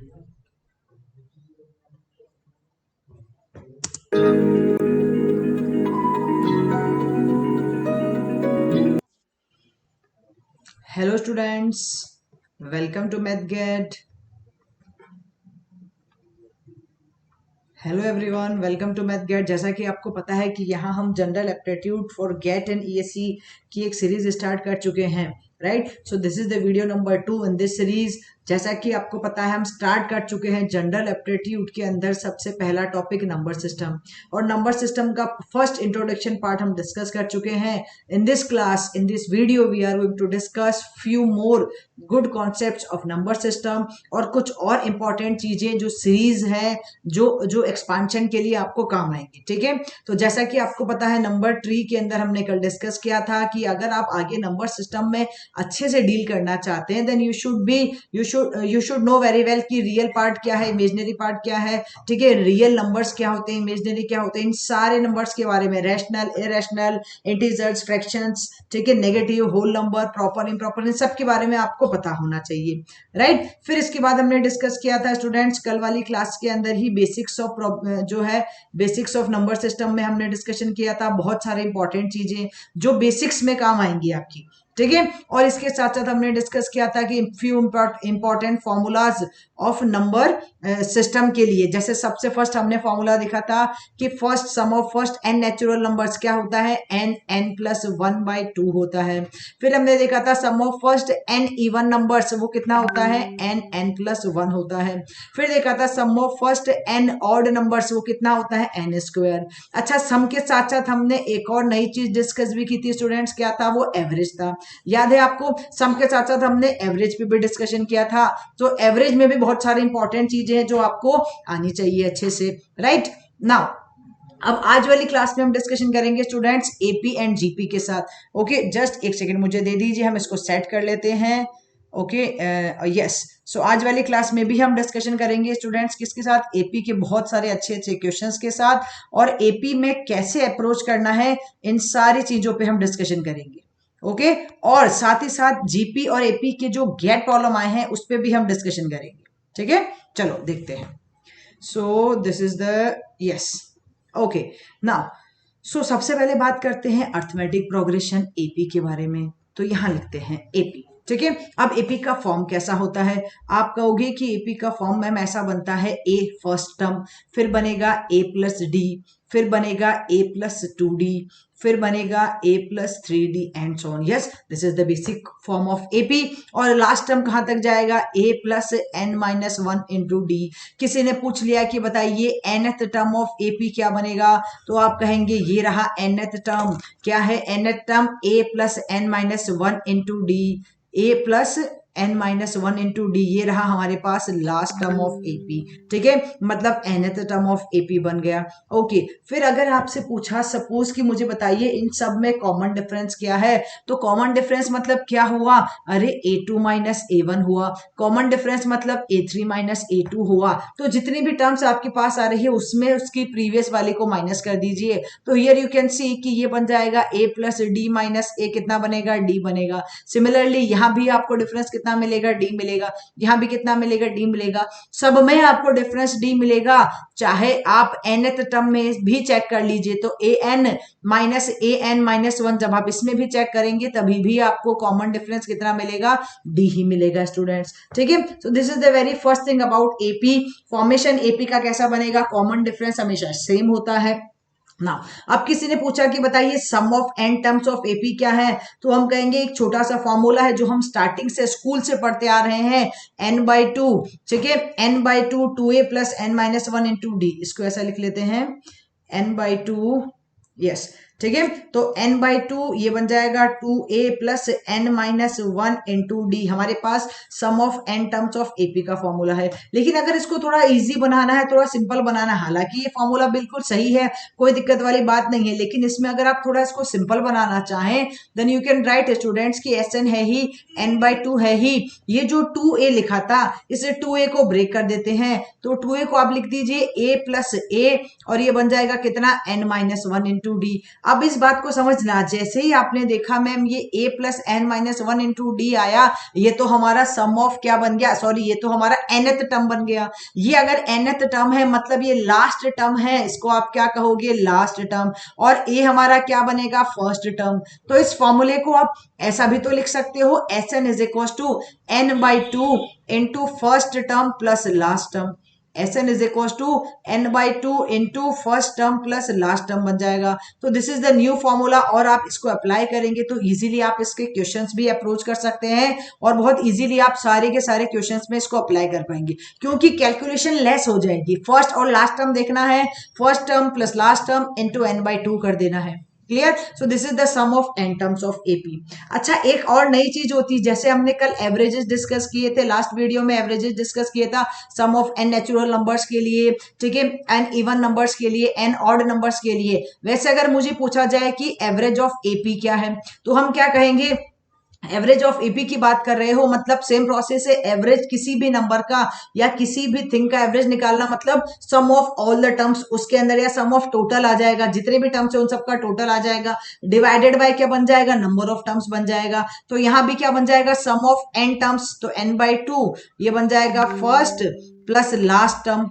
Hello students, welcome to math gate. Hello everyone, welcome to math gate. जैसा कि आपको पता है कि यहाँ हम general aptitude for GATE and ESC की एक सीरीज स्टार्ट कर चुके हैं, right. So this is the video number 2 in this series. जैसा कि आपको पता है हम स्टार्ट कर चुके हैं जनरल एप्टीट्यूड के अंदर सबसे पहला टॉपिक नंबर सिस्टम, और नंबर सिस्टम का फर्स्ट इंट्रोडक्शन पार्ट हम डिस्कस कर चुके हैं। In this class, in this video we are going to discuss few more good concepts of number system और कुछ और इंपॉर्टेंट चीजें जो सीरीज है, जो जो एक्सपांशन के लिए आपको काम आएंगे, ठीक है। तो जैसा कि आपको पता है नंबर ट्री के अंदर हमने कल डिस्कस किया था कि अगर आप आगे नंबर सिस्टम में अच्छे से डील करना चाहते हैं then you should know very well कि रियल पार्ट क्या है, इमेजिनरी पार्ट क्या है, ठीक है। रियल नंबर्स क्या होते हैं, इमेजिनरी क्या होते हैं, इन सारे नंबर्स के बारे में, रैशनल, इरेशनल, इंटीजर्स, फ्रैक्शंस, ठीक है, negative, whole number, proper, improper, इन सब के बारे में आपको पता होना चाहिए, राइट। फिर इसके बाद हमने डिस्कस किया था स्टूडेंट्स कल वाली क्लास के अंदर ही बेसिक्स ऑफ जो है बेसिक्स ऑफ नंबर सिस्टम में हमने डिस्कशन किया था बहुत सारे इंपॉर्टेंट चीजें जो बेसिक्स में काम आएंगी आपकी, ठीक है। और इसके साथ साथ हमने डिस्कस किया था कि few important formulas of number system के लिए। जैसे सबसे फर्स्ट हमने फॉर्मूला देखा था कि first sum of first n natural numbers क्या होता है, एन प्लस 1/2 होता है। फिर हमने देखा था sum of first n even numbers, वो कितना होता है, एन प्लस 1 होता है। फिर देखा था sum of first n odd numbers, वो कितना होता है, एन स्क्वायर। अच्छा, सम के साथ साथ हमने एक और नई चीज डिस्कस भी की थी स्टूडेंट्स, क्या था, वो एवरेज था। याद है आपको, सम के साथ साथ हमने एवरेज पे भी डिस्कशन किया था। तो एवरेज में भी बहुत सारी इंपॉर्टेंट चीजें हैं जो आपको आनी चाहिए अच्छे से, राइट। नाउ अब आज वाली क्लास में हम डिस्कशन करेंगे स्टूडेंट्स एपी एंड जीपी के साथ। ओके, जस्ट एक सेकंड मुझे दे दीजिए, हम इसको सेट कर लेते हैं। Okay, yes. सो आज वाली क्लास में भी हम डिस्कशन करेंगे स्टूडेंट्स किसके साथ, एपी के बहुत सारे अच्छे अच्छे क्वेश्चंस के साथ, और एपी में कैसे अप्रोच करना है, इन सारी चीजों पे हम डिस्कशन करेंगे। ओके, और साथ ही साथ जीपी और एपी के जो गेट प्रॉब्लम आए हैं उस पर भी हम डिस्कशन करेंगे, ठीक है। चलो देखते हैं। सो this is the yes, okay. Now सबसे पहले बात करते हैं अर्थमेटिक प्रोग्रेशन एपी के बारे में। तो यहां लिखते हैं एपी, ठीक है। अब एपी का फॉर्म कैसा होता है, आप कहोगे कि एपी का फॉर्म मैम ऐसा बनता है, ए फर्स्ट टर्म, फिर बनेगा ए प्लस डी, फिर बनेगा ए प्लस 2d, फिर बनेगा a plus 3d and so on. Yes, this is the basic form of AP. और लास्ट टर्म कहां तक जाएगा, a plus n-1 into D. किसी ने पूछ लिया कि बताइए nth टर्म ऑफ एपी क्या बनेगा, तो आप कहेंगे ये रहा nth टर्म। क्या है nth term, a plus n-1 into D, a plus n-1 into D, ये रहा हमारे पास लास्ट टर्म ऑफ एपी, ठीक है। मतलब nth टर्म ऑफ एपी बन गया। ओके, फिर अगर आपसे पूछा सपोज कि मुझे बताइए इन सब में कॉमन डिफरेंस क्या है, तो कॉमन डिफरेंस मतलब क्या हुआ, अरे a2 माइनस a1 हुआ। कॉमन डिफरेंस मतलब a3 माइनस a2 हुआ। तो जितनी भी टर्म्स आपके पास आ रही है उसमें उसकी प्रीवियस वाले को माइनस कर दीजिए। तो हियर यू कैन सी कि ये बन जाएगा a प्लस डी माइनस ए, कितना बनेगा, d बनेगा। सिमिलरली यहाँ भी आपको डिफरेंस कितना मिलेगा, d मिलेगा। यहाँ भी कितना मिलेगा, d मिलेगा। सब में आपको डिफरेंस d मिलेगा। चाहे आप nth टर्म में भी चेक कर लीजिए, तो an-1 जब आप इसमें भी चेक करेंगे तभी भी आपको कॉमन डिफरेंस कितना मिलेगा, d ही मिलेगा स्टूडेंट्स, ठीक है। सो this is the very first thing about AP formation. AP का कैसा बनेगा, कॉमन डिफरेंस हमेशा सेम होता है ना। अब किसी ने पूछा कि बताइए sum of n terms of AP क्या है, तो हम कहेंगे एक छोटा सा फॉर्मूला है जो हम स्टार्टिंग से स्कूल से पढ़ते आ रहे हैं, n/2, ठीक है। n/2 2a plus n-1 into D, इसको ऐसा लिख लेते हैं n/2, यस, ठीक है। तो n/2 ये बन जाएगा 2a plus n-1 into D. हमारे पास sum of n terms of AP का फॉर्मूला है। लेकिन अगर इसको थोड़ा इजी बनाना है, थोड़ा सिंपल बनाना है, हालांकि ये फॉर्मूला बिल्कुल सही है, कोई दिक्कत वाली बात नहीं है, लेकिन इसमें अगर आप थोड़ा इसको सिंपल बनाना चाहें then you can write students की Sn है ही, n/2 है ही, ये जो 2a लिखा था इसे 2a को ब्रेक कर देते हैं, तो 2a को आप लिख दीजिए a प्लस a, और ये बन जाएगा कितना, n-1 इंटू डी। अब इस बात को समझना, जैसे ही आपने देखा मैम ये a plus n minus one into d आया, ये तो हमारा सम ऑफ क्या बन गया, सॉरी ये तो हमारा nth टर्म बन गया। ये अगर nth टर्म है मतलब ये लास्ट टर्म है, इसको आप क्या कहोगे, लास्ट टर्म। और a हमारा क्या बनेगा, फर्स्ट टर्म। तो इस फॉर्मूले को आप ऐसा भी तो लिख सकते हो, Sn is equal to n/2 into first term plus last term. Sn is equal to n/2 into first term plus last term बन जाएगा। तो this is the new formula, और आप इसको अप्लाई करेंगे तो इजीली आप इसके क्वेश्चंस भी अप्रोच कर सकते हैं, और बहुत इजीली आप सारे के सारे क्वेश्चंस में इसको अप्लाई कर पाएंगे, क्योंकि कैलकुलेशन लेस हो जाएगी। फर्स्ट और लास्ट टर्म देखना है, first term plus last term into n/2 कर देना है। Clear? So this is the sum of n terms of AP. अच्छा, एक और नई चीज होती है, जैसे हमने कल एवरेजेस डिस्कस किए थे, लास्ट वीडियो में एवरेजेस डिस्कस किया था sum of n natural numbers के लिए, ठीक है, n इवन नंबर्स के लिए, n ऑड नंबर्स के लिए। वैसे अगर मुझे पूछा जाए कि एवरेज ऑफ एपी क्या है, तो हम क्या कहेंगे, एवरेज ऑफ एपी की बात कर रहे हो मतलब सेम प्रोसेस है, एवरेज किसी भी नंबर का या किसी भी थिंग का एवरेज निकालना, मतलब sum of all the terms उसके अंदर, या सम ऑफ टोटल आ जाएगा, जितने भी टर्म्स है उन सबका टोटल आ जाएगा, डिवाइडेड बाय क्या बन जाएगा, नंबर ऑफ टर्म्स बन जाएगा। तो यहां भी क्या बन जाएगा, सम ऑफ n टर्म्स, तो n/2 ये बन जाएगा first plus last term,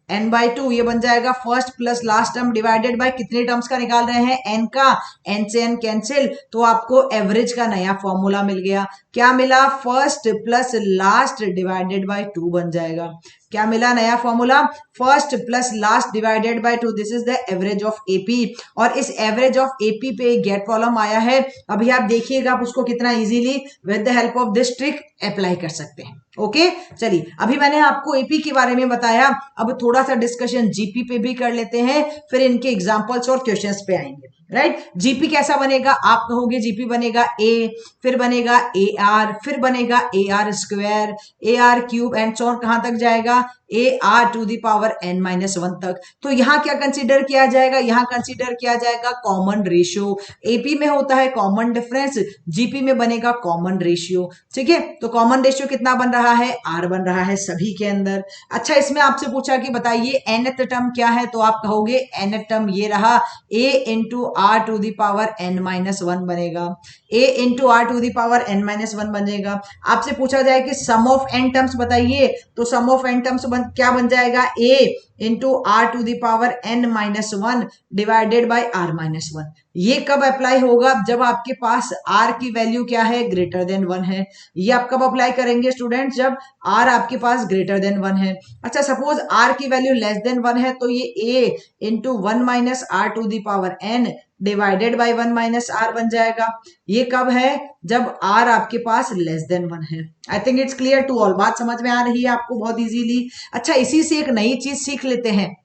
n/2 ये बन जाएगा first plus last term, divided by कितने टर्म्स का निकाल रहे हैं, n का, n से n कैंसिल, तो आपको एवरेज का नया फॉर्मूला मिल गया। क्या मिला, first plus last divided by 2 बन जाएगा। क्या मिला नया formula, first plus last divided by 2, this is the average of AP. और इस एवरेज ऑफ एपी पे गेट कॉलम आया है, अभी आप देखिएगा आप उसको कितना easily with the help of this trick apply कर सकते हैं। ओके, चलिए अभी मैंने आपको एपी के बारे में बताया, अब थोड़ा सा डिस्कशन जीपी पे भी कर लेते हैं, फिर इनके एग्जांपल्स और क्वेश्चंस पे आएंगे। राइट, जीपी कैसा बनेगा, आप कहोगे जीपी बनेगा ए, फिर बनेगा ए आर, फिर बनेगा a r square, a r cube and so on, कहां तक जाएगा, a r to the power n minus 1 तक। तो यहां क्या कंसीडर किया जाएगा, यहां कंसीडर किया जाएगा कॉमन रेशियो। एपी में होता है कॉमन डिफरेंस, जीपी में बनेगा कॉमन रेशियो। ठीक है, तो कॉमन रेशियो कितना बन रहा है, आर बन रहा है सभी के अंदर। अच्छा, इसमें आपसे पूछा कि बताइए nth टर्म क्या है, तो आप कहोगे nth टर्म ये रहा, a into r to the power n minus 1 बनेगा, a into r to the power n minus 1 बनेगा। आपसे पूछा जाए कि सम ऑफ n टर्म्स बताइए, तो सम ऑफ n टर्म्स क्या बन जाएगा, a into r to the power n minus 1 divided by r minus 1। ये कब अप्लाई होगा, जब आपके पास r की वैल्यू क्या है, ग्रेटर देन 1 है। ये आप कब अप्लाई करेंगे स्टूडेंट, जब r आपके पास ग्रेटर देन 1 है। अच्छा, सपोज r की वैल्यू लेस देन 1 है, तो ये a into 1 minus r to the power n divided by 1 minus r बन जाएगा। ये कब है, जब r आपके पास लेस देन 1 है। I think it's clear to all, बात समझ में आ रही है आपको बहुत इजीली। अच्छा, इसी से एक नई चीज सीख लेते हैं,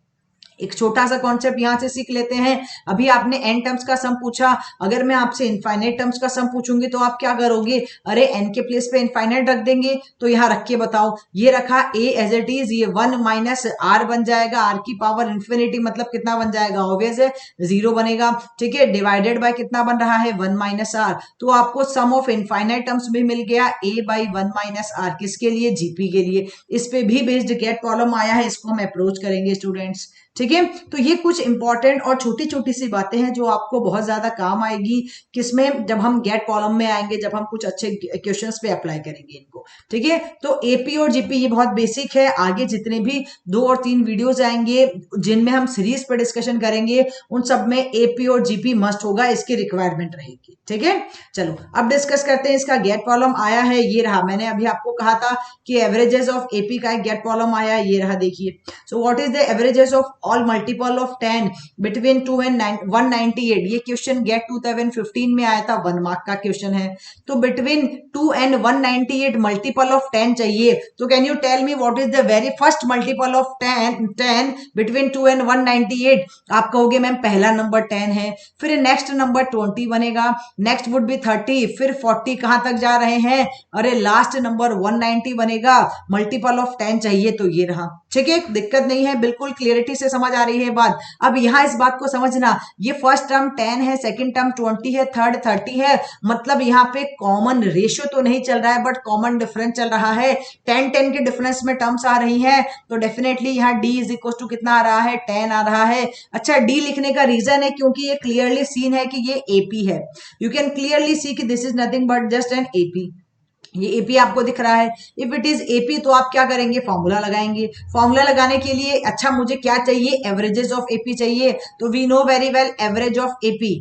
एक छोटा सा कॉन्सेप्ट यहां से सीख लेते हैं। अभी आपने n टर्म्स का सम पूछा, अगर मैं आपसे इनफाइनाइट टर्म्स का सम पूछूंगी तो आप क्या करोगे, अरे n के प्लेस पे इनफाइनाइट रख देंगे। तो यहां रख के बताओ, ये रखा a एज इट इज, ये 1 माइनस r बन जाएगा, r की पावर इन्फिनिटी मतलब कितना बन जाएगा, ऑब्वियस है 0 बनेगा। ठीक है, डिवाइडेड बाय कितना बन रहा है, 1 माइनस r। तो आपको सम ऑफ इनफाइनाइट टर्म्स भी मिल गया, a बाई 1 माइनस r, किसके लिए, जीपी के लिए। इस पे भी बेस्ड गेट कॉलम आया है, इसको हम अप्रोच करेंगे स्टूडेंट्स। ठीक है, तो ये कुछ इंपॉर्टेंट और छोटी छोटी सी बातें हैं जो आपको बहुत ज्यादा काम आएगी, किसमें, जब हम गेट कॉलम में आएंगे, जब हम कुछ अच्छे क्वेश्चंस पे अप्लाई करेंगे इनको। ठीक है, तो एपी और जीपी ये बहुत बेसिक है। आगे जितने भी 2 और 3 वीडियोस आएंगे जिनमें हम सीरीज पे डिस्कशन करेंगे, उन सब में एपी और जीपी मस्ट होगा, इसकी रिक्वायरमेंट रहेगी। ठीक है, चलो अब डिस्कस करते हैं। इसका गेट कॉलम आया है, ये रहा। मैंने अभी आपको कहा था कि एवरेजेस ऑफ एपी का एक गेट कॉलम आया है, ये रहा, देखिए। So what is the averages of all multiple of 10 between 2 and 198। ये क्वेश्चन गेट 2015 में आया था, 1 मार्क का क्वेश्चन है। तो बिटवीन 2 एंड 198 मल्टीपल ऑफ 10 चाहिए, तो can you tell me what is the very first multiple of 10 between 2 and 198। आप कहोगे मैम पहला नंबर 10 है, फिर नेक्स्ट नंबर 20 बनेगा, नेक्स्ट वुड बी 30, फिर 40 कहां तक जा रहे हैं, अरे लास्ट नंबर 190 बनेगा। मल्टीपल ऑफ 10 चाहिए, तो ये रहा। ठीक है, दिक्कत नहीं है, बिल्कुल क्लियरिटी से समझ आ रही है बात? अब यहाँ इस बात को समझना, ये फर्स्ट टर्म 10 है, सेकंड टर्म 20 है, थर्ड 30 है, मतलब यहाँ पे कॉमन रेशियो तो नहीं चल रहा है बट कॉमन डिफरेंस चल रहा है। 10 के डिफरेंस में टर्म्स आ रही है, तो डेफिनेटली यहाँ डी इज इक्वल टू कितना आ रहा है, 10 आ रहा है। अच्छा, डी लिखने का रीजन है क्योंकि ये क्लियरली सीन है कि ये एपी है। यू कैन क्लियरली सी कि this is nothing but just an AP. ये एपी आपको दिख रहा है। इफ इट इज एपी तो आप क्या करेंगे, फॉर्मूला लगाएंगे। फॉर्मूला लगाने के लिए अच्छा मुझे क्या चाहिए, एवरेजेस ऑफ एपी चाहिए। तो we know very well average of AP,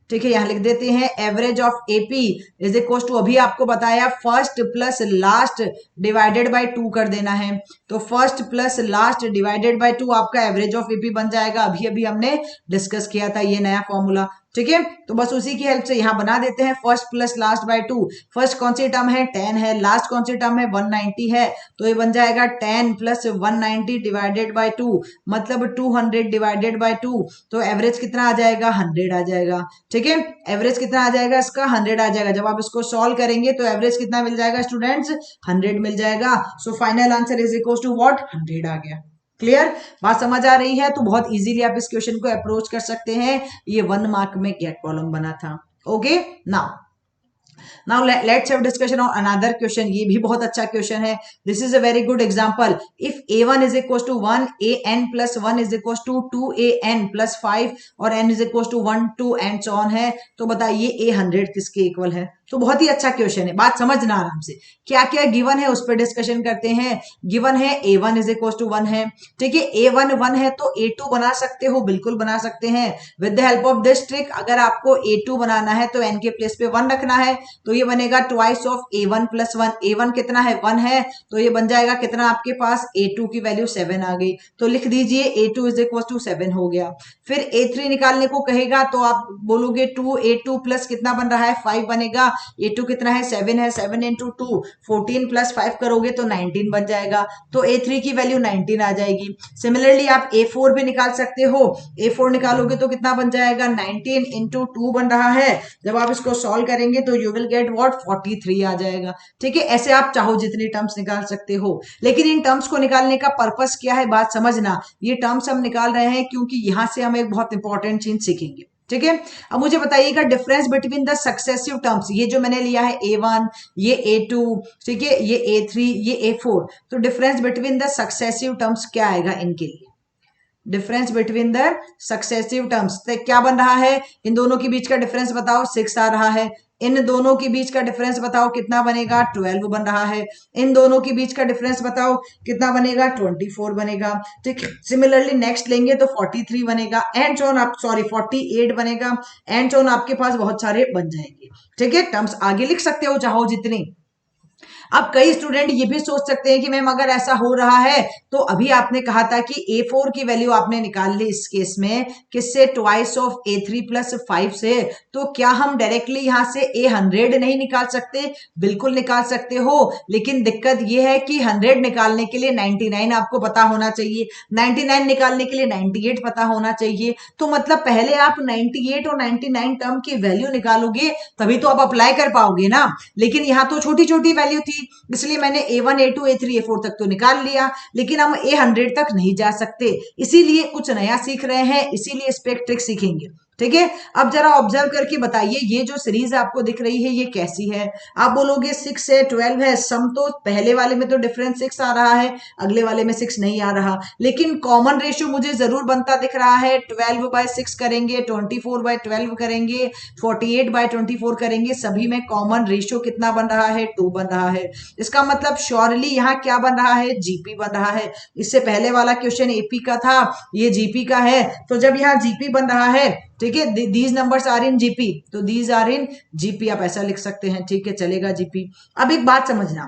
ठीक है, यहां लिख देते हैं average of AP is equal to, अभी आपको बताया first plus last divided by 2 कर देना है। तो first plus last divided by 2 आपका एवरेज ऑफ एपी बन जाएगा। अभी अभी हमने डिस्कस किया था ये नया फॉर्मूला, ठीक है। तो बस उसी की हेल्प से यहां बना देते हैं first plus last by 2। First कौन सी टर्म है, 10 है, लास्ट कौन सी टर्म है, 190 है, तो ये बन जाएगा 10 प्लस 190 डिवाइडेड बाय 2, मतलब 200 डिवाइडेड बाय 2। तो एवरेज कितना आ जाएगा, 100 आ जाएगा, ठीक है। एवरेज कितना आ जाएगा इसका, 100 आ जाएगा। जब आप इसको सॉल्व करेंगे तो एवरेज कितना मिल जाएगा स्टूडेंट्स, 100 मिल जाएगा। So final answer is equal to what, 100 आ गया। क्लियर, बात समझ आ रही है? तो बहुत इजीली आप इस क्वेश्चन को अप्रोच कर सकते हैं। ये 1 मार्क में गेट प्रॉब्लम बना था। Okay, now let's have discussion on another question. ये भी बहुत अच्छा क्वेश्चन है। This is a very good example. If a1 is equal to 1, an plus 1 is equal to 2an plus 5 और n is equal to 1 2 and so on है, तो बताइए a 100 किसके इक्वल है? तो बहुत ही अच्छा क्वेश्चन है, बात समझना आराम से। क्या क्या गिवन है उस पर डिस्कशन करते हैं। गिवन है a1 इज इक्वल टू 1 है, ठीक है। a1 1 है तो a2 बना सकते हो, बिल्कुल बना सकते हैं with the help of this trick. अगर आपको a2 बनाना है तो n के प्लेस पे 1 रखना है, तो ये बनेगा twice of a1 plus 1। a1 कितना है, 1 है, तो ये बन जाएगा कितना आपके पास, a2 की वैल्यू 7 आ गई, तो लिख दीजिए a2 इज इक्वल टू 7 हो गया। फिर a3 निकालने को कहेगा तो आप बोलोगे 2a2 प्लस कितना बन रहा है, 5 बनेगा। a2 कितना है, 7 है, 7 इंटू 2 14 प्लस 5 करोगे तो 19 बन जाएगा, तो a3 की वैल्यू 19 आ जाएगी। सिमिलरली आप a4 भी निकाल सकते हो। a4 निकालोगे तो कितना बन जाएगा, 19 इंटू 2 बन रहा है। जब आप इसको सॉल्व करेंगे तो यू विल गेट व्हाट, 43 आ जाएगा, ठीक है। ऐसे आप चाहो जितनी टर्म्स निकाल सकते हो, लेकिन इन टर्म्स को निकालने का पर्पस क्या है, बात समझना। ये टर्म्स हम निकाल रहे हैं क्योंकि यहां से हम एक बहुत इंपॉर्टेंट चीज सीखेंगे, ठीक है। अब मुझे बताइएगा difference between the successive terms. ये जो मैंने लिया है a1, ये a2, ठीक है, ये a3, ये a4, तो difference between the successive terms क्या आएगा इनके लिए? Difference between the successive terms तो क्या बन रहा है, इन दोनों के बीच का डिफरेंस बताओ, 6 आ रहा है। इन दोनों के बीच का डिफरेंस बताओ कितना बनेगा, 12 बन रहा है। इन दोनों के बीच का डिफरेंस बताओ कितना बनेगा, 24 बनेगा, ठीक है। सिमिलरली नेक्स्ट लेंगे तो 43 बनेगा एंड ऑन, आप सॉरी 48 बनेगा एंड ऑन, आपके पास बहुत सारे बन जाएंगे, ठीक है। टर्म्स आगे लिख सकते हो चाहो जितने। अब कई स्टूडेंट ये भी सोच सकते हैं कि मैम अगर ऐसा हो रहा है तो अभी आपने कहा था कि a4 की वैल्यू आपने निकाल ली इस केस में किससे, ट्वाइस ऑफ a3 प्लस 5 से, तो क्या हम डायरेक्टली यहां से a100 नहीं निकाल सकते? बिल्कुल निकाल सकते हो, लेकिन दिक्कत यह है कि 100 निकालने के लिए 99 आपको पता होना चाहिए, 99 निकालने के लिए 98 पता होना चाहिए। तो मतलब पहले आप 98 और 99 टर्म की वैल्यू निकालोगे तभी तो आप अप्लाई कर पाओगे ना। लेकिन यहां तो छोटी छोटी वैल्यू थी, इसलिए मैंने a1 a2 a3 a4 तक तो निकाल लिया, लेकिन हम a100 तक नहीं जा सकते। इसीलिए कुछ नया सीख रहे हैं, इसीलिए इस पे एक ट्रिक सीखेंगे, ठीक है। अब जरा ऑब्जर्व करके बताइए ये जो सीरीज आपको दिख रही है ये कैसी है? आप बोलोगे 6 है, 12 है, सम तो पहले वाले में तो डिफरेंस 6 आ रहा है, अगले वाले में 6 नहीं आ रहा, लेकिन कॉमन रेशियो मुझे जरूर बनता दिख रहा है। 12/6 करेंगे, 24/12 करेंगे, 48/24 करेंगे, सभी में कॉमन रेशियो कितना बन रहा है, 2 बन रहा है। इसका मतलब श्योरली यहाँ क्या बन रहा है, जीपी बन रहा है। इससे पहले वाला क्वेश्चन एपी का था, ये जीपी का है। तो जब यहाँ जीपी बन रहा है, ठीक है, these numbers are in GP, तो दीज आर इन जीपी, आप ऐसा लिख सकते हैं, ठीक है, चलेगा जीपी। अब एक बात समझना,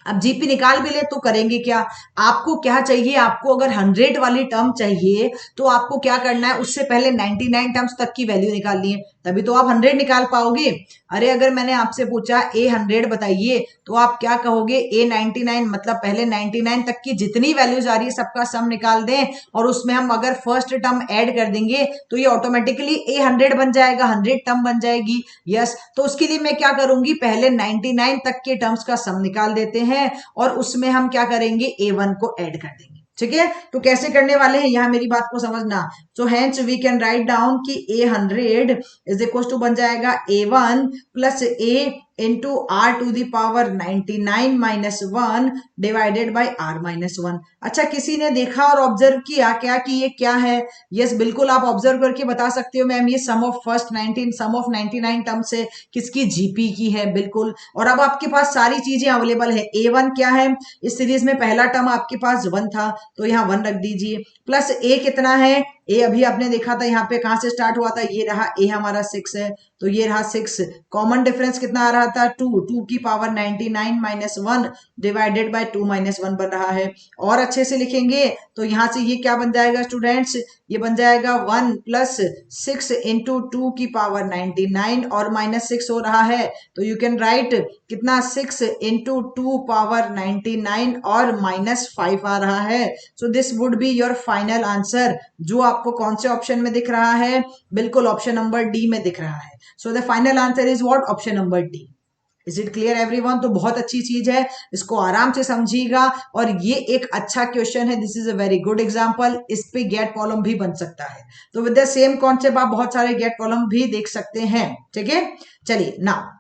अब जीपी निकाल भी ले तो करेंगे क्या? आपको क्या चाहिए, आपको अगर 100 वाली टर्म चाहिए तो आपको क्या करना है, उससे पहले 99 टर्म्स तक की वैल्यू निकालनी है, तभी तो आप 100 निकाल पाओगे। अरे अगर मैंने आपसे पूछा a100 बताइए तो आप क्या कहोगे, a99, मतलब पहले 99 तक की जितनी वैल्यूज आ रही है सबका सम निकाल दें और उसमें हम अगर फर्स्ट टर्म ऐड कर देंगे तो ये ऑटोमेटिकली a100 बन जाएगा, 100 टर्म बन जाएगी। यस, तो उसके लिए मैं क्या करूंगी, पहले 99 तक के टर्म्स का सम निकाल देते हैं और उसमें हम क्या करेंगे, a1 को ऐड कर देंगे, ठीक है, तो कैसे करने वाले हैं यहाँ मेरी बात को समझना। So hence we can write down कि A100 इज इक्वल टू बन जाएगा A1 plus A into r to the power 99 minus 1 divided by r minus 1। अच्छा, किसी ने देखा और ऑब्जर्व किया क्या कि ये क्या है? यस बिल्कुल, आप ऑब्जर्व करके बता सकते हो मैम, ये sum of first 19 sum of 99 term से किसकी? जीपी की है, बिल्कुल। और अब आपके पास सारी चीजें अवेलेबल है। A1 क्या है इस सीरीज में? पहला टर्म आपके पास 1 था, तो यहाँ 1 रख दीजिए, प्लस A कितना है? ए अभी आपने देखा था यहाँ पे कहां से स्टार्ट हुआ था, ये रहा ए हमारा 6 है, तो ये रहा 6। कॉमन डिफरेंस कितना आ रहा था? 2 की power 99 minus 1 divided by 2 minus 1 बन रहा है। और अच्छे से लिखेंगे तो यहाँ से ये क्या बन जाएगा स्टूडेंट्स? ये बन जाएगा 1 प्लस 6 इंटू 2 की पावर 99 और माइनस 6 हो रहा है, तो यू कैन राइट कितना? 6 इंटू 2 पावर 99 और माइनस 5 आ रहा है। So this would be your final answer, जो आपको कौन से ऑप्शन में दिख रहा है? बिल्कुल ऑप्शन नंबर डी में दिख रहा है। सो the final answer is what? Option number D. Is it clear everyone? तो बहुत अच्छी चीज है, इसको आराम से समझिएगा। और ये एक अच्छा क्वेश्चन है, this is a very good example. इस पे गेट कॉलम भी बन सकता है, तो विद द सेम कॉन्सेप्ट आप बहुत सारे गेट कॉलम भी देख सकते हैं। ठीक है, चलिए नाउ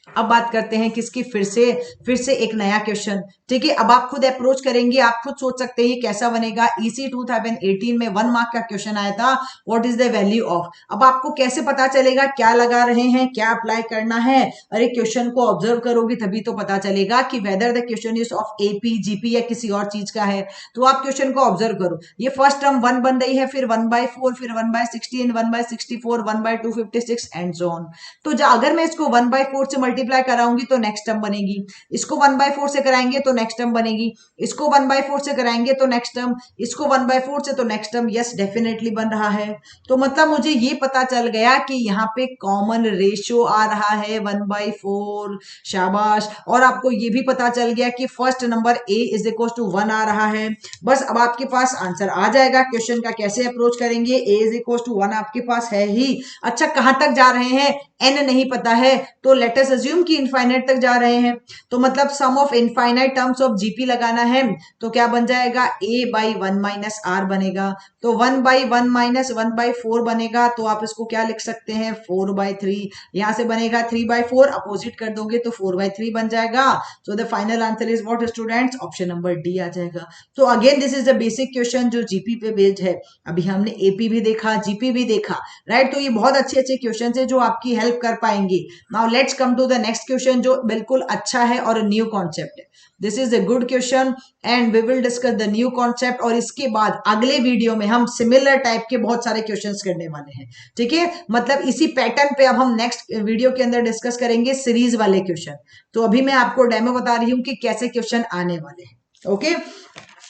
अब बात करते हैं किसकी? फिर से एक नया क्वेश्चन। ठीक है, अब आप खुद अप्रोच करेंगे, आप खुद सोच सकते हैं कैसा बनेगा। इसी 2018 में 1 मार्क का क्वेश्चन आया था, what is the value of. अब आपको कैसे पता चलेगा क्या लगा रहे हैं, क्या अप्लाई करना है? अरे क्वेश्चन को ऑब्जर्व करोगे तभी तो पता चलेगा कि whether the question is of AP GP या किसी और चीज का है। तो आप क्वेश्चन को ऑब्जर्व करो, ये फर्स्ट टर्म 1 बन रही है, फिर 1/4, फिर 1/16, 1/64, 1/256 एंड सो ऑन। तो अगर मैं इसको 1/4 से मल्टीप्लाई कराऊंगी तो नेक्स्ट टर्म बनेगी, इसको 1/4 से कराएंगे तो नेक्स्ट टर्म बनेगी, इसको 1/4 से कराएंगे तो नेक्स्ट टर्म, इसको 1/4 से तो नेक्स्ट टर्म। यस डेफिनेटली बन रहा है। तो मतलब मुझे ये पता चल गया कि यहाँ पे कॉमन रेशियो आ रहा है 1/4। शाबाश। और आपको ये भी पता चल गया कि first number a is equal to 1 आ रहा है। बस अब आपके पास आंसर आ जाएगा। क्वेश्चन का कैसे अप्रोच करेंगे? a इज इक्वल टू 1 आपके पास है ही। अच्छा, कहां तक जा रहे हैं? n नहीं पता है, तो लेट अस अज्यूम कि इनफाइनाइट तक जा रहे हैं, तो मतलब sum of infinite terms of GP लगाना है, तो क्या बन जाएगा? a/1 माइनस आर बनेगा, तो 1/1 माइनस 1/4 बनेगा, तो आप इसको क्या लिख सकते हैं? 4/3। यहां से बनेगा 3/4, अपोजिट कर दोगे तो 4/3 बन जाएगा। So the final answer is what students? Option number D आ जाएगा। तो again this is the basic question जो जीपी पे बेस्ड है। अभी हमने एपी भी देखा, जीपी भी देखा, राइट? तो ये बहुत अच्छे अच्छे क्वेश्चन है जो आपकी हेल्प कर पाएंगे। Now let's come to the next question जो बिल्कुल अच्छा है और न्यू कॉन्सेप्ट है। This is a good question and we will discuss the new concept, और इसके बाद अगले वीडियो में हम सिमिलर टाइप के बहुत सारे क्वेश्चंस करने वाले हैं। ठीक है, मतलब इसी पैटर्न पे अब हम नेक्स्ट वीडियो के अंदर डिस्कस करेंगे सीरीज वाले क्वेश्चन। तो अभी मैं आपको डेमो बता रही हूं कि कैसे क्वेश्चन आने वाले हैं। Okay,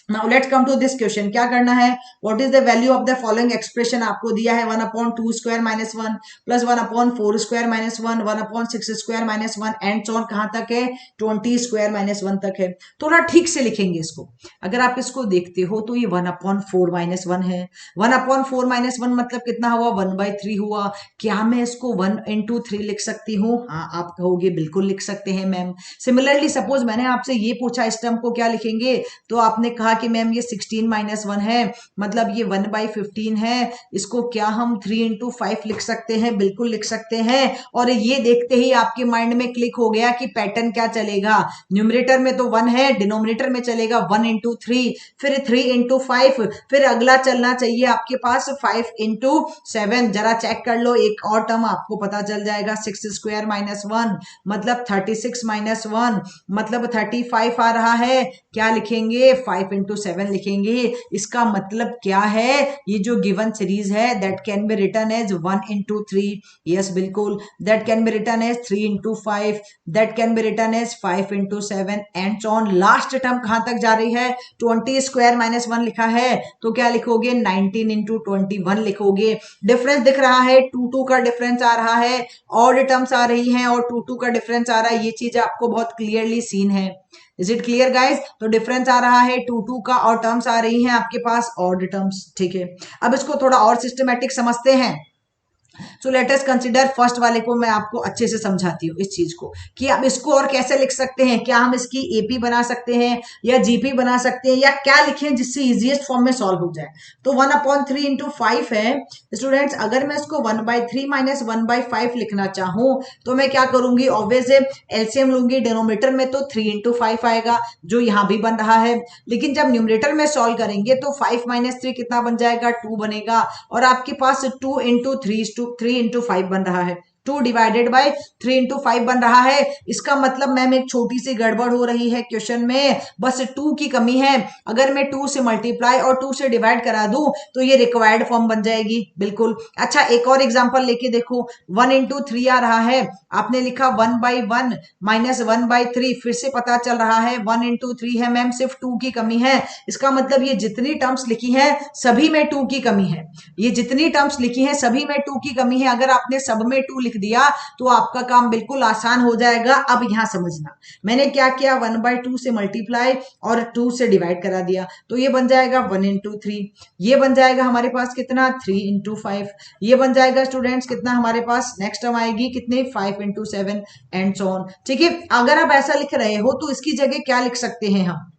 now let's come to this question. क्या करना है? What is the value of the following expression? आपको दिया है 1/2 स्क्वायर माइनस 1 प्लस 1/4 square minus 1, 1/6 square minus 1 and so on. कहां तक है? 20 स्क्वायर माइनस 1 तक है। थोड़ा ठीक से लिखेंगे इसको। अगर आप इसको देखते हो तो ये 1/4 माइनस 1 है। 1/4 माइनस 1 मतलब कितना हुआ? 1/3 हुआ। क्या मैं इसको 1 इंटू 3 लिख सकती हूँ? हाँ, आप कहोगे बिल्कुल लिख सकते हैं मैम। सिमिलरली सपोज मैंने आपसे ये पूछा इस टर्म को क्या लिखेंगे, तो आपने कहा कि मैम ये 16 माइनस 1 है, मतलब ये 1/15 है, इसको क्या हम 3 इंटू 5 लिख सकते हैं? बिल्कुल लिख सकते हैं। और ये देखते ही आपके माइंड में क्लिक हो गया कि पैटर्न क्या चलेगा। न्यूमरेटर में तो 1 है, डिनोमिनेटर में चलेगा 1 इंटू 3, फिर 3 इंटू 5, फिर अगला चलना चाहिए आपके पास 5 इंटू 7। जरा चेक कर लो, एक और टर्म आपको पता चल जाएगा। 6 स्क्वायर माइनस 1 मतलब 36 माइनस 1 मतलब 35 आ रहा है। क्या लिखेंगे? 5 इंटू 7 लिखेंगे। इसका मतलब क्या है? ये जो गिवन सीरीज है that can be written as 1 into 3। Yes बिल्कुल, that can be written as 3 into 5, that can be written as 5 into 7 and so on. Last term कहां तक जा रही है? 20 स्क्वायर माइनस 1 लिखा है, तो क्या लिखोगे? 19 इंटू 21 लिखोगे। डिफरेंस दिख रहा है, 2 का डिफरेंस आ रहा है, ऑड टर्म्स आ रही हैं और 2 का डिफरेंस आ रहा है। ये चीज आपको बहुत क्लियरली सीन है। Is it clear guys? तो डिफरेंस आ रहा है 2 का और टर्म्स आ रही हैं आपके पास ऑड टर्म्स। ठीक है, अब इसको थोड़ा और सिस्टमैटिक समझते हैं। So let us consider first वाले को मैं आपको अच्छे से समझाती हूँ इस चीज को कि आप इसको और कैसे लिख सकते हैं, क्या हम इसकी एपी बना सकते हैं या जीपी बना सकते हैं या क्या लिखें जिससे इजीएस्ट फॉर्म में सॉल्व हो जाए। तो 1/3 इंटू 5 है स्टूडेंट्स। अगर मैं इसको 1/3 माइनस 1/5 लिखना चाहूं तो मैं क्या करूंगी, ऑब्वियस है एलसीएम लूंगी, डिनोमिनेटर में तो 3 इंटू 5 आएगा जो यहां भी बन रहा है, लेकिन जब न्यूमरेटर में सॉल्व करेंगे तो 5 माइनस 3 कितना बन जाएगा, 2 बनेगा, और आपके पास 2 इंटू 3 इंटू 5 बन रहा है, 2 डिवाइडेड बाय 3 इंटू 5 बन रहा है। इसका मतलब मैम एक छोटी सी गड़बड़ हो रही है क्वेश्चन में, बस 2 की कमी है। अगर मैं 2 से मल्टीप्लाई और 2 से डिवाइड करा दूं तो ये रिक्वायर्ड फॉर्म बन जाएगी बिल्कुल। अच्छा एक और एग्जांपल लेके देखो, 1 इंटू 3 आ रहा है, आपने लिखा 1/1 माइनस 1/3, फिर से पता चल रहा है 1 इंटू 3 है मैम, सिर्फ 2 की कमी है। इसका मतलब ये जितनी टर्म्स लिखी है सभी में 2 की कमी है, ये जितनी टर्म्स लिखी है सभी में 2 की कमी है। अगर आपने सब में 2 लिख दिया तो आपका काम बिल्कुल आसान हो जाएगा। अब यहां समझना मैंने क्या किया, 1/2 से मल्टीप्लाई और 2 से डिवाइड करा दिया, तो ये बन जाएगा 1 इंटू 3, ये बन जाएगा हमारे पास कितना 3 इंटू 5, ये बन जाएगा स्टूडेंट्स कितना हमारे पास, नेक्स्ट टर्म आएगी कितने 5 इंटू 7 एंड सो ऑन। ठीक है, अगर आप ऐसा लिख रहे हो तो इसकी जगह क्या लिख सकते हैं हम,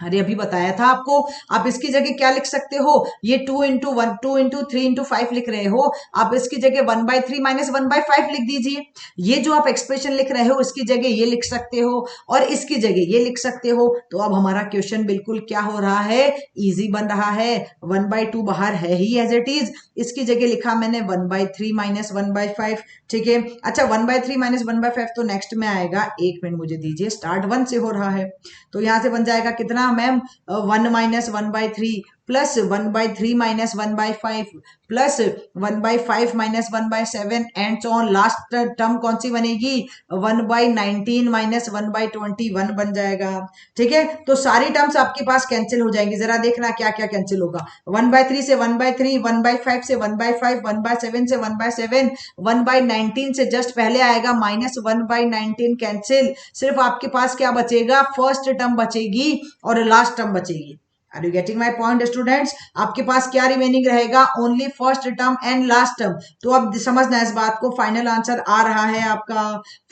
अरे अभी बताया था आपको, आप इसकी जगह क्या लिख सकते हो, ये 2 इंटू 1 2 इंटू 3 इंटू 5 लिख रहे हो, आप इसकी जगह 1/3 माइनस 1/5 लिख दीजिए। ये जो आप एक्सप्रेशन लिख रहे हो इसकी जगह ये लिख सकते हो और इसकी जगह ये लिख सकते हो। तो अब हमारा क्वेश्चन बिल्कुल क्या हो रहा है, इजी बन रहा है। 1/2 बाहर है ही एज इट इज, इसकी जगह लिखा मैंने 1/3 माइनस 1/5। ठीक है, अच्छा 1/3 माइनस 1/5 तो नेक्स्ट में आएगा, 1 मिनट मुझे दीजिए, स्टार्ट 1 से हो रहा है, तो यहां से बन जाएगा कितना ma'am 1 minus 1/3 plus 1/3 minus 1/5 plus 1/5 minus 1/7 and so on. Last term कौन सी बनेगी, 1/19 माइनस 1/21 बन जाएगा। ठीक है, तो सारी टर्म्स आपके पास कैंसिल हो जाएंगी, जरा देखना क्या क्या कैंसिल होगा, 1/3 से 1/3, 1/5 से 1/5, 1/7 से 1/7, 1/19 से जस्ट पहले आएगा माइनस 1/19 कैंसिल, सिर्फ आपके पास क्या बचेगा, फर्स्ट टर्म बचेगी और लास्ट टर्म बचेगी। Are you getting my point students, आपके पास क्या रिमेनिंग रहेगा, only first term and last term. तो अब समझना इस बात को, फाइनल आंसर आ रहा है आपका,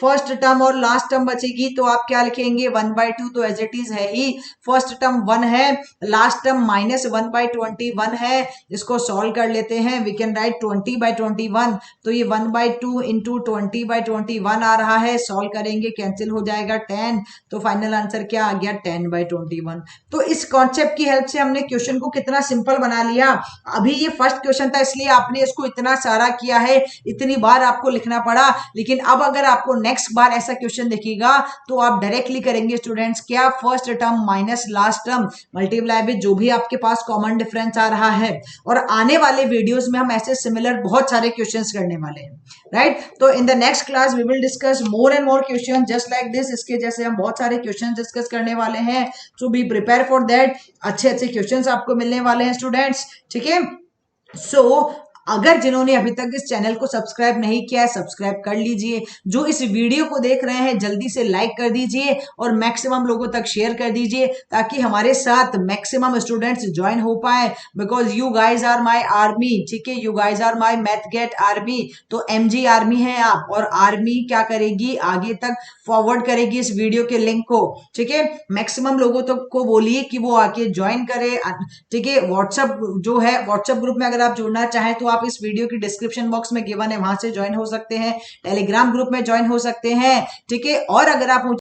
फर्स्ट टर्म और लास्ट टर्म बचेगी, तो आप क्या लिखेंगे 1/2 तो एज इट इज है ही, फर्स्ट टर्म 1 है, लास्ट टर्म माइनस 1/21 है, इसको सॉल्व कर लेते हैं, वी कैन राइट 20/21, तो ये 1/2 इंटू 20/21 आ रहा है, सॉल्व करेंगे कैंसिल हो जाएगा 10, तो फाइनल आंसर क्या आ गया 10/21। तो इस कॉन्सेप्ट की हेल्प से हमने क्वेश्चन को कितना सिंपल बना लिया। अभी ये फर्स्ट क्वेश्चन था इसलिए आपने इसको इतना सारा किया है, इतनी बार आपको लिखना पड़ा, लेकिन अब अगर आपको नेक्स्ट बार ऐसा क्वेश्चन दिखेगा तो आप डायरेक्टली करेंगे स्टूडेंट्स क्या, first term minus last term multiply with जो भी आपके पास कॉमन डिफरेंस आ रहा है। और आने वाले वीडियोस में हम ऐसे सिमिलर बहुत सारे क्वेश्चंस करने वाले हैं, राइट। तो in the next class we will discuss more and more question just like this, इसके जैसे हम बहुत सारे क्वेश्चन डिस्कस करने वाले हैं, सो बी प्रिपेयर फॉर दैट। अच्छे अच्छे क्वेश्चंस आपको मिलने वाले हैं स्टूडेंट्स, ठीक है। सो अगर जिन्होंने अभी तक इस चैनल को सब्सक्राइब नहीं किया है सब्सक्राइब कर लीजिए, जो इस वीडियो को देख रहे हैं जल्दी से लाइक कर दीजिए और मैक्सिमम लोगों तक शेयर कर दीजिए ताकि हमारे साथ मैक्सिमम स्टूडेंट्स ज्वाइन हो पाए, because you guys are my army, ठीक है, you guys are my math gate army. तो एमजी आर्मी है आप, और आर्मी क्या करेगी आगे तक फॉरवर्ड करेगी इस वीडियो के लिंक को, ठीक है, मैक्सिमम लोगों तक को बोलिए कि वो आके ज्वाइन करे, ठीक है। व्हाट्सएप जो है, व्हाट्सएप ग्रुप में अगर आप जुड़ना चाहें तो आप इस वीडियो की डिस्क्रिप्शन बॉक्स में गिवन है, वहां से ज्वाइन हो सकते हैं, टेलीग्राम ग्रुप में ज्वाइन हो सकते हैं, ठीक है। और अगर आप